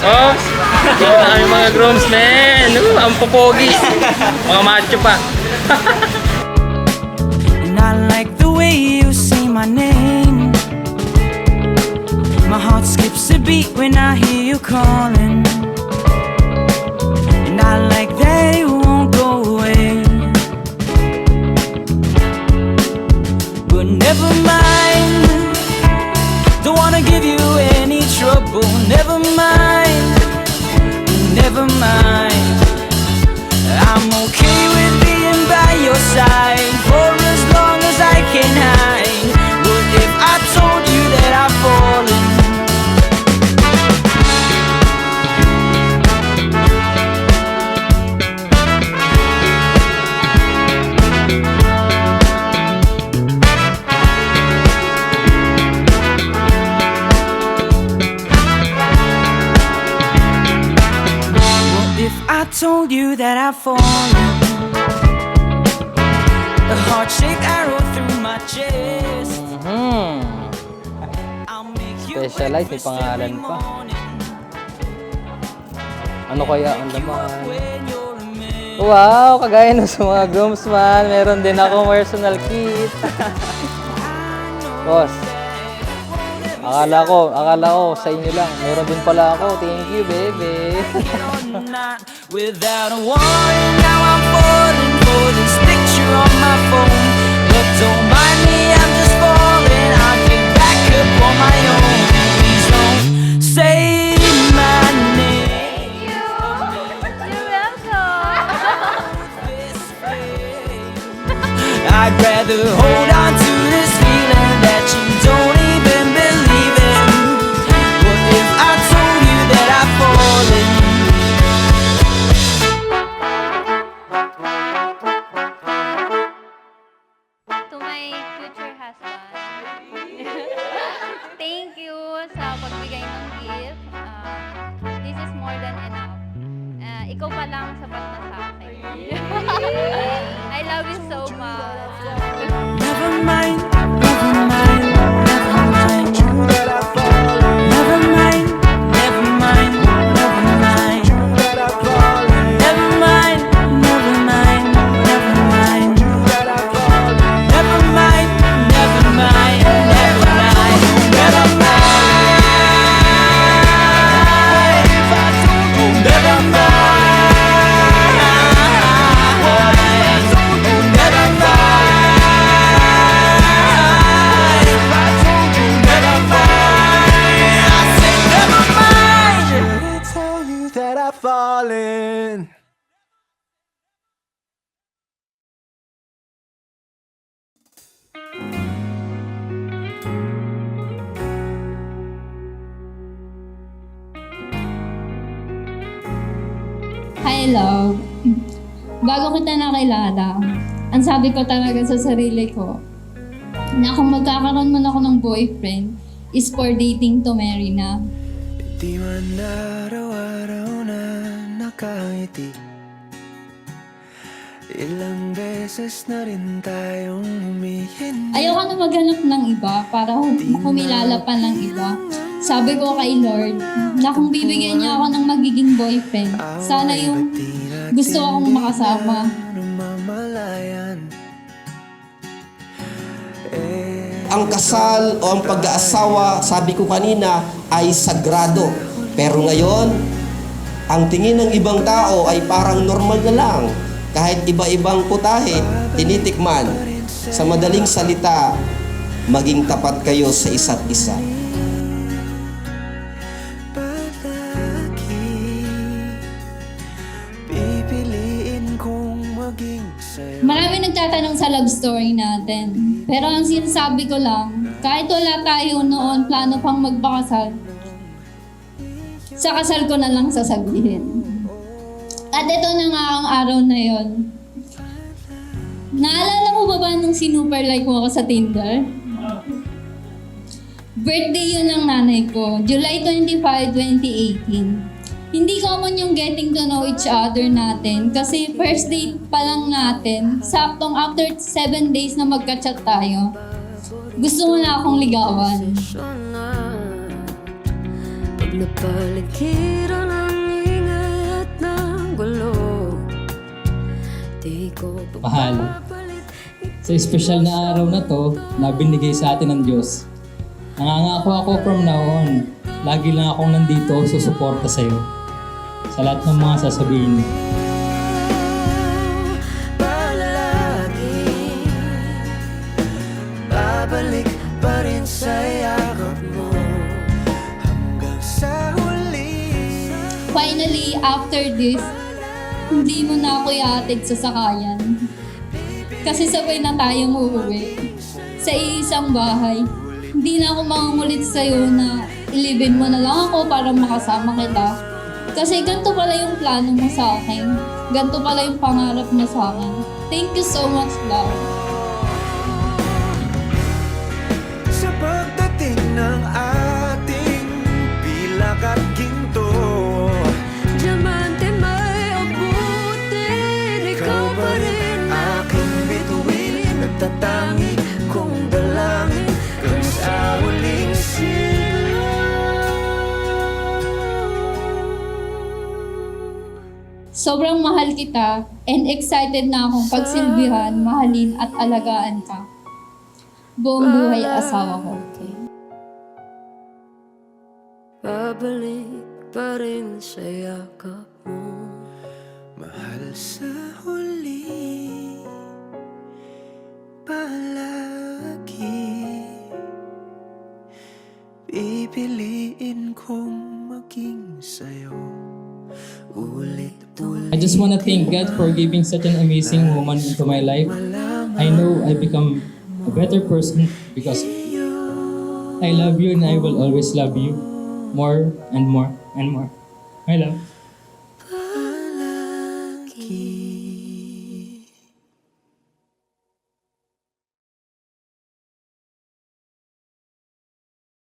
Oh, dito na kami mga groomsmen. Ang popogi. Mga macho pa. And I like the way you say my name. My heart skips a beat when I hear you calling. And I like that you won't go away. But never mind, don't wanna give you any trouble. Never mind, never mind. I'm okay with being by your side for as long as I can hide. What if I told you that I've fallen? I told you that I've fallen. The heart-shaped arrow through my chest. I'll make you Specialized, may pangalan pa. Ano kaya ang laman? Wow, kagaya nung sa mga groomsman, meron din ako personal kit. Boss, akala ko sa inyo lang. Meron din pala ako. Thank you, baby. Without a warning, now I'm falling for this picture on my phone. But don't mind me, I'm just falling. I'll get back up on my own. Please don't say my name. You're welcome. I'd rather hold on to this feeling that you don't even believe in. What if I told you that I've fallen? To my future husband, thank you sa pagbigay ng gift. This is more than enough. Ikaw pa lang sapat na sa akin. I love you so much. Never mind, never mind, never mind. Never mind, never mind, never mind. Never mind, never mind, never mind. Never mind, never mind, never mind. Never mind. If I told you, never mind. Never mind. If I told you, never mind. I said never mind. Did I tell you that I've fallen? Hi, love. Bago kita nakilala, ang sabi ko talaga sa sarili ko, na kung magkakaroon man ako ng boyfriend, is for dating to marry na. Di man araw-araw na nakangiti. Ilang beses na rin tayong humihindi. Ayoko na maghanap ng iba para humilala pa ng iba. Sabi ko kay Lord, na kung bibigyan niya ako ng magiging boyfriend, sana yung gusto akong makasama. Ang kasal o ang pag-aasawa, sabi ko kanina, ay sagrado. Pero ngayon, ang tingin ng ibang tao ay parang normal na lang. Kahit iba-ibang putahe, tinitikman. Sa madaling salita, maging tapat kayo sa isa't isa. Marami nagtatanong sa love story natin. Pero ang sinasabi ko lang, kahit wala tayo noon plano pang magpakasal, sa kasal ko na lang sasabihin. At ito na nga ang araw na yon. Naalala mo ba nung sinuper like mo ako sa Tinder? Birthday yun ng nanay ko, July 25, 2018. Hindi common yung getting to know each other natin kasi first date pa lang natin, saktong after 7 days na magka-chat tayo, gusto mo na akong ligawan. Pag napaligiran ang ingay at ng gulo, di ko Mahal, sa espesyal na araw na to, na binigay sa atin ng Diyos. Nangangako ako from now on, lagi lang akong nandito susuporta sa'yo. Sa lahat ng mga sasabihin mo. palagi, babalik pa rin sa yakap mo hanggang sa huli. Finally, after this, hindi mo na ako iatid sa sakayan. Kasi sabay na tayong uuwi sa iisang bahay. Hindi na ako mangungulit sa'yo na ilibin mo na lang ako para makasama kita. Kasi ganito pala yung plano mo sa akin. Ganito pala yung pangarap mo sa akin. Thank you so much, love. Sa pagdating ng ating pilak at ginto, diamante may abutin, ikaw pa rin aking bituin, nagtatangi kong dalangin kung sa huling siglo. Sobrang mahal kita and excited na akong pagsilbihan, mahalin at alagaan ka. Buong buhay asawa ko. Babalik pa rin sa yakap mo, mahal sa huli, palagi pipiliin kong maging sa'yo ulit-ulit. I just want to thank God for giving such an amazing woman into my life. I know I become a better person because I love you and I will always love you more and more and more. My love.